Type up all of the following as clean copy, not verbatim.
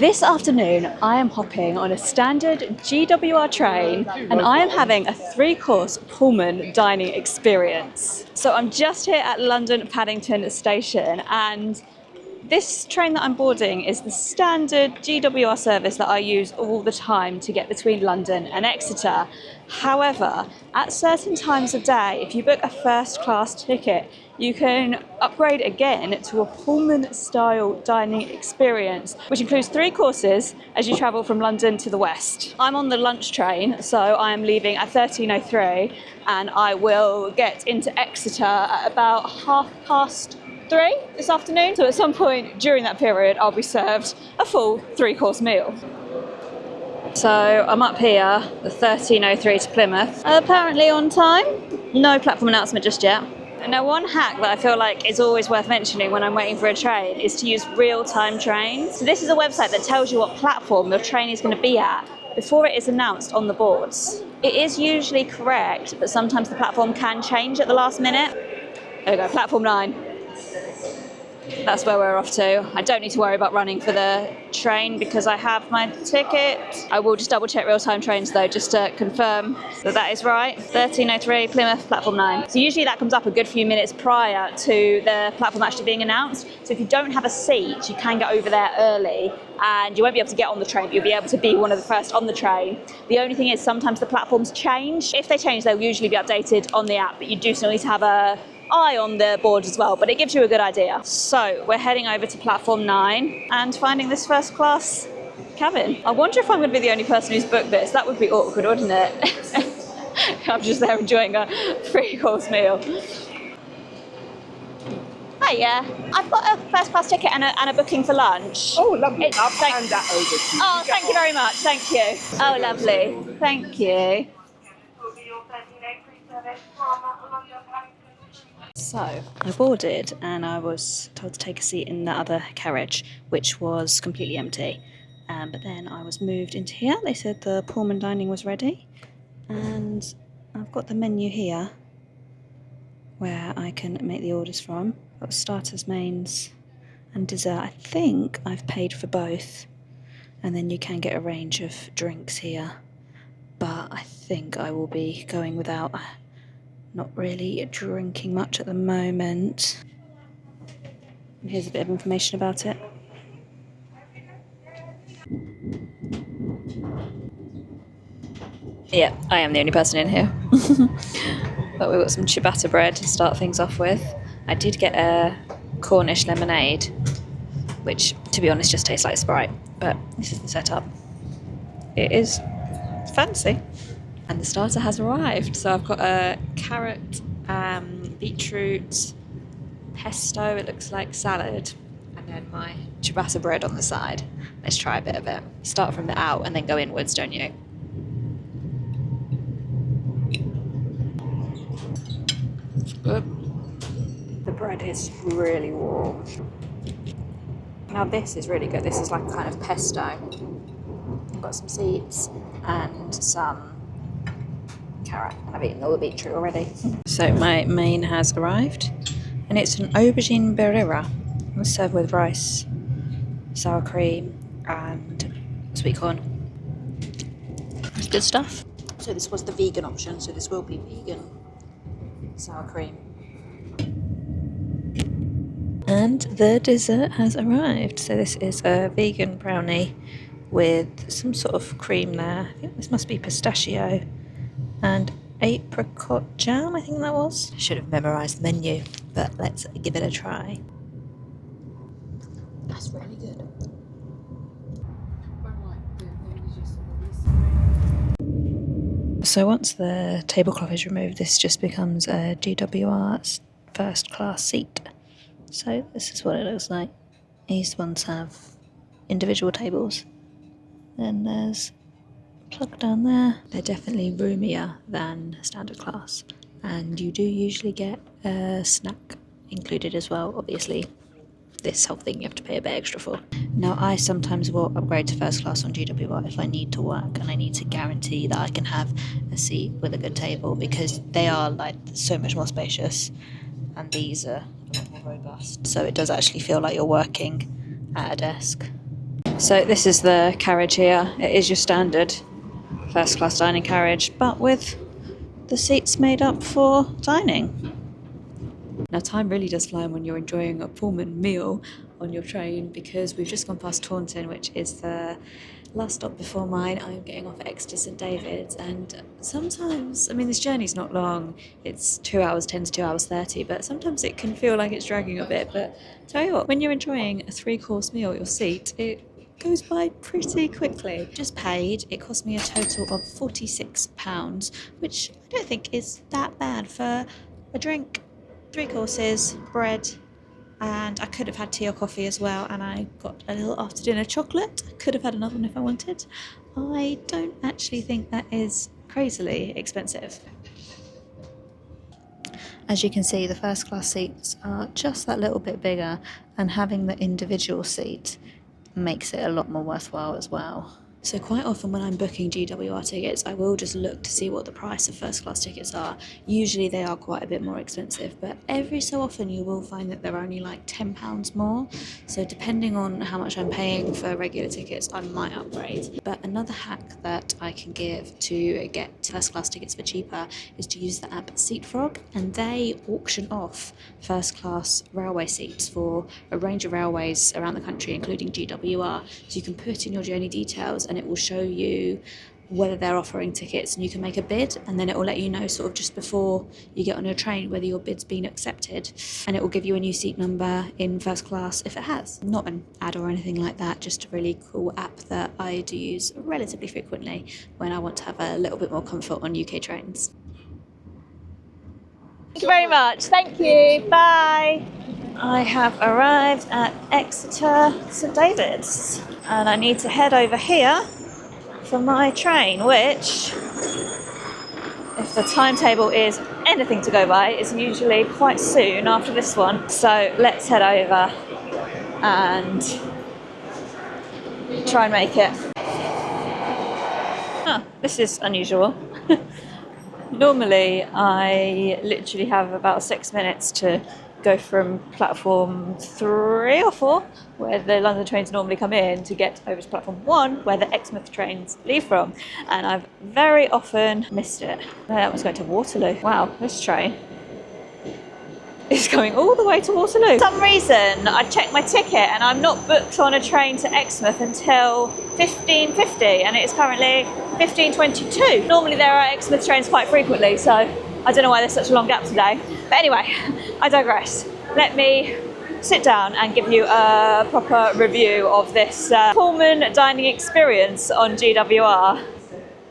This afternoon I am hopping on a standard GWR train and I am having a 3-course Pullman dining experience. So I'm just here at London Paddington Station, and this train that I'm boarding is the standard GWR service that I use all the time to get between London and Exeter. However, at certain times of day, if you book a first class ticket, you can upgrade again to a Pullman style dining experience, which includes 3 courses as you travel from London to the west. I'm on the lunch train, so I am leaving at 13:03 and I will get into Exeter at about 3:30 this afternoon. So at some point during that period, I'll be served a full 3-course meal. So I'm up here, the 13:03 to Plymouth. Apparently on time. No platform announcement just yet. Now, one hack that I feel like is always worth mentioning when I'm waiting for a train is to use real-time trains. So this is a website that tells you what platform your train is going to be at before it is announced on the boards. It is usually correct, but sometimes the platform can change at the last minute. There we go, platform 9. That's where we're off to. I don't need to worry about running for the train because I have my ticket. I will just double check real-time trains though, just to confirm that that is right. 13:03 Plymouth, platform 9. So usually that comes up a good few minutes prior to the platform actually being announced. So if you don't have a seat, you can get over there early and you won't be able to get on the train, but you'll be able to be one of the first on the train. The only thing is sometimes the platforms change. If they change, they'll usually be updated on the app, but you do still need to have a eye on the board as well, but it gives you a good idea. So we're heading over to platform 9 and finding this first class cabin. I wonder if I'm going to be the only person who's booked this. That would be awkward, wouldn't it? I'm just there enjoying a 3-course meal. Hiya, I've got a first class ticket and a booking for lunch. Oh, lovely. I'll hand that over to you. Oh, thank you very much. Thank you. Oh, lovely. Thank you. So I boarded and I was told to take a seat in the other carriage, which was completely empty. But then I was moved into here. They said the Pullman Dining was ready. And I've got the menu here where I can make the orders from. I've got starters, mains and dessert. I think I've paid for both. And then you can get a range of drinks here. But I think I will be going without. Not really drinking much at the moment. Here's a bit of information about it. Yeah, I am the only person in here. But we've got some ciabatta bread to start things off with. I did get a Cornish lemonade, which, to be honest, just tastes like Sprite. But this is the setup. It is fancy. And the starter has arrived. So I've got a carrot, beetroot, pesto, it looks like salad, and then my ciabatta bread on the side. Let's try a bit of it. You start from the out and then go inwards, don't you? It's good. The bread is really warm. Now this is really good. This is like a kind of pesto. I've got some seeds and some carrot, and I've eaten all the beetroot already. So my main has arrived, and it's an aubergine berrera. It's served with rice, sour cream, and sweet corn. It's good stuff. So this was the vegan option, so this will be vegan sour cream. And the dessert has arrived. So this is a vegan brownie with some sort of cream there. I think this must be pistachio. And apricot jam, I think that was. I should have memorised the menu, but let's give it a try. That's really good. So once the tablecloth is removed, this just becomes a GWR First Class seat. So this is what it looks like. These ones have individual tables. Then there's plug down there. They're definitely roomier than standard class, and you do usually get a snack included as well. Obviously this whole thing you have to pay a bit extra for. Now I sometimes will upgrade to first class on GWR if I need to work and I need to guarantee that I can have a seat with a good table, because they are like so much more spacious and these are a lot more robust, so it does actually feel like you're working at a desk. So this is the carriage here. It is your standard first class dining carriage, but with the seats made up for dining. Now time really does fly when you're enjoying a Pullman meal on your train, because we've just gone past Taunton, which is the last stop before mine. I'm getting off at Exeter St David's, and sometimes, I mean, this journey's not long. It's 2 hours 10 to 2 hours 30, but sometimes it can feel like it's dragging a bit. But tell you what, when you're enjoying a 3-course meal at your seat, it goes by pretty quickly. Just paid, it cost me a total of £46, which I don't think is that bad for a drink, 3 courses, bread, and I could have had tea or coffee as well, and I got a little after dinner chocolate. I could have had another one if I wanted. I don't actually think that is crazily expensive. As you can see, the first class seats are just that little bit bigger, and having the individual seat makes it a lot more worthwhile as well. So quite often when I'm booking GWR tickets, I will just look to see what the price of first class tickets are. Usually they are quite a bit more expensive, but every so often you will find that they're only like £10 more. So depending on how much I'm paying for regular tickets, I might upgrade. But another hack that I can give to get first class tickets for cheaper is to use the app SeatFrog, and they auction off first class railway seats for a range of railways around the country, including GWR. So you can put in your journey details, and it will show you whether they're offering tickets, and you can make a bid, and then it will let you know sort of just before you get on your train whether your bid's been accepted, and it will give you a new seat number in first class if it has. Not an ad or anything like that, just a really cool app that I do use relatively frequently when I want to have a little bit more comfort on UK trains. Thank you very much. Thank you. Bye. I have arrived at Exeter St David's, and I need to head over here for my train, which, if the timetable is anything to go by, is usually quite soon after this one. So let's head over and try and make it. Oh, this is unusual. Normally I literally have about 6 minutes to go from platform 3 or 4, where the London trains normally come in, to get over to platform 1, where the Exmouth trains leave from, and I've very often missed it. That was going to Waterloo. Wow, this train is going all the way to Waterloo. For some reason I checked my ticket and I'm not booked on a train to Exmouth until 15:50, and it's currently 15:22. Normally there are Exmouth trains quite frequently, so I don't know why there's such a long gap today. But anyway, I digress. Let me sit down and give you a proper review of this Pullman dining experience on GWR.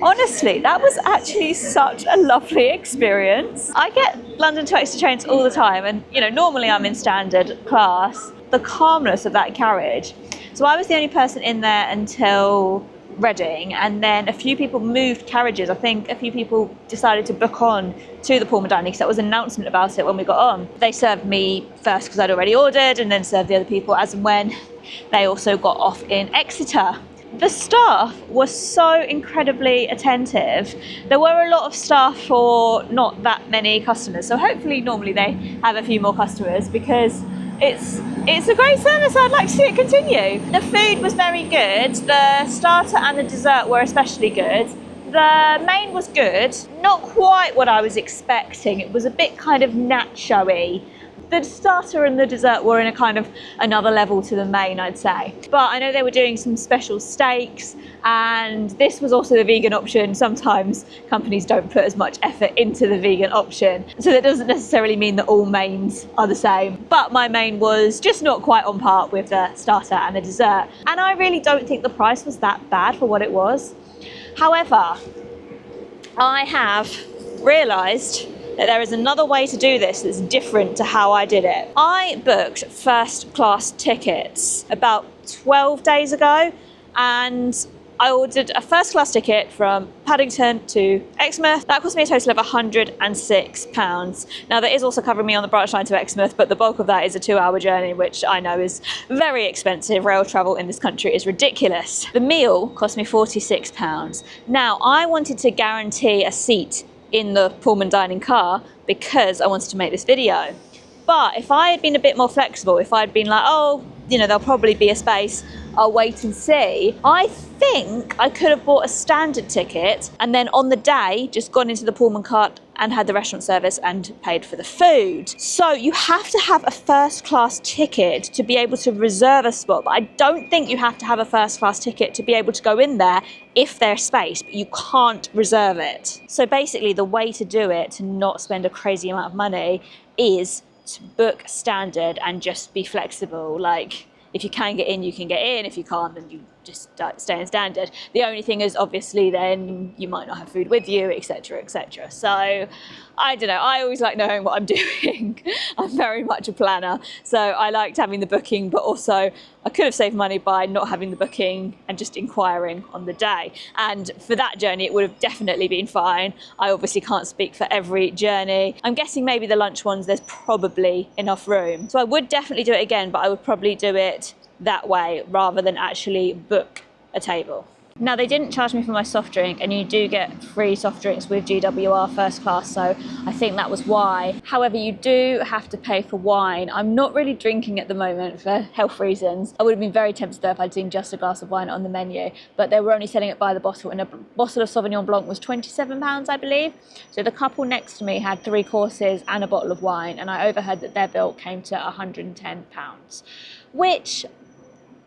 Honestly, that was actually such a lovely experience. I get London to Exeter trains all the time, and you know, normally I'm in standard class. The calmness of that carriage. So I was the only person in there until Reading, and then a few people moved carriages. I think a few people decided to book on to the Pullman Dining, because there was an announcement about it when we got on. They served me first because I'd already ordered, and then served the other people as and when they also got off in Exeter. The staff was so incredibly attentive. There were a lot of staff for not that many customers, so hopefully normally they have a few more customers, because it's a great service. I'd like to see it continue. The food was very good. The starter and the dessert were especially good. The main was good. Not quite what I was expecting. It was a bit kind of nacho-y. The starter and the dessert were in a kind of another level to the main, I'd say. But I know they were doing some special steaks, and this was also the vegan option. Sometimes companies don't put as much effort into the vegan option, so that doesn't necessarily mean that all mains are the same. But my main was just not quite on par with the starter and the dessert, and I really don't think the price was that bad for what it was. However, I have realised that there is another way to do this that's different to how I did it. I booked first class tickets about 12 days ago, and I ordered a first class ticket from Paddington to Exmouth. That cost me a total of £106. Now that is also covering me on the branch line to Exmouth, but the bulk of that is a 2-hour journey, which I know is very expensive. Rail travel in this country is ridiculous. The meal cost me £46. Now I wanted to guarantee a seat in the Pullman Dining car because I wanted to make this video. But if I had been a bit more flexible, if I'd been like, oh, you know, there'll probably be a space, I'll wait and see, I think I could have bought a standard ticket and then on the day just gone into the Pullman cart and had the restaurant service and paid for the food. So you have to have a first class ticket to be able to reserve a spot, but I don't think you have to have a first class ticket to be able to go in there if there's space, but you can't reserve it. So basically the way to do it, to not spend a crazy amount of money, is to book standard and just be flexible. Like, if you can get in, you can get in. If you can't, then you just stay in standard. The only thing is, obviously, then you might not have food with you, etc., etc. So, I don't know. I always like knowing what I'm doing. I'm very much a planner. So, I liked having the booking, but also I could have saved money by not having the booking and just inquiring on the day. And for that journey, it would have definitely been fine. I obviously can't speak for every journey. I'm guessing maybe the lunch ones, there's probably enough room. So I would definitely do it again, but I would probably do it that way rather than actually book a table. Now, they didn't charge me for my soft drink, and you do get free soft drinks with GWR First Class, so I think that was why. However, you do have to pay for wine. I'm not really drinking at the moment for health reasons. I would have been very tempted though if I'd seen just a glass of wine on the menu, but they were only selling it by the bottle, and a bottle of Sauvignon Blanc was £27, I believe. So the couple next to me had 3 courses and a bottle of wine, and I overheard that their bill came to £110, which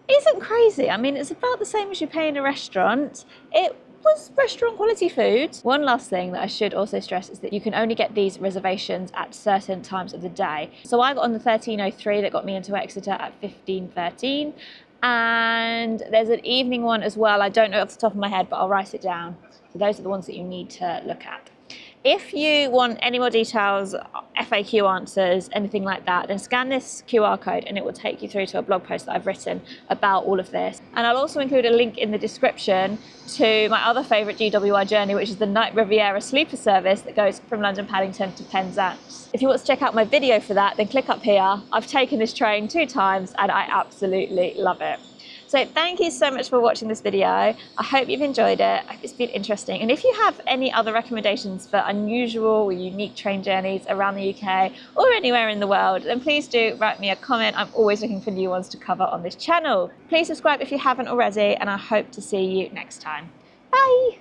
isn't crazy. I mean, it's about the same as you pay in a restaurant. It was restaurant quality food. One last thing that I should also stress is that you can only get these reservations at certain times of the day. So I got on the 13:03 that got me into Exeter at 15:13, and there's an evening one as well. I don't know off the top of my head, but I'll write it down. So those are the ones that you need to look at. If you want any more details, FAQ answers, anything like that, then scan this QR code and it will take you through to a blog post that I've written about all of this. And I'll also include a link in the description to my other favourite GWR journey, which is the Night Riviera sleeper service that goes from London Paddington to Penzance. If you want to check out my video for that, then click up here. I've taken this train 2 times and I absolutely love it. So thank you so much for watching this video. I hope you've enjoyed it. I hope it's been interesting. And if you have any other recommendations for unusual or unique train journeys around the UK or anywhere in the world, then please do write me a comment. I'm always looking for new ones to cover on this channel. Please subscribe if you haven't already, and I hope to see you next time. Bye.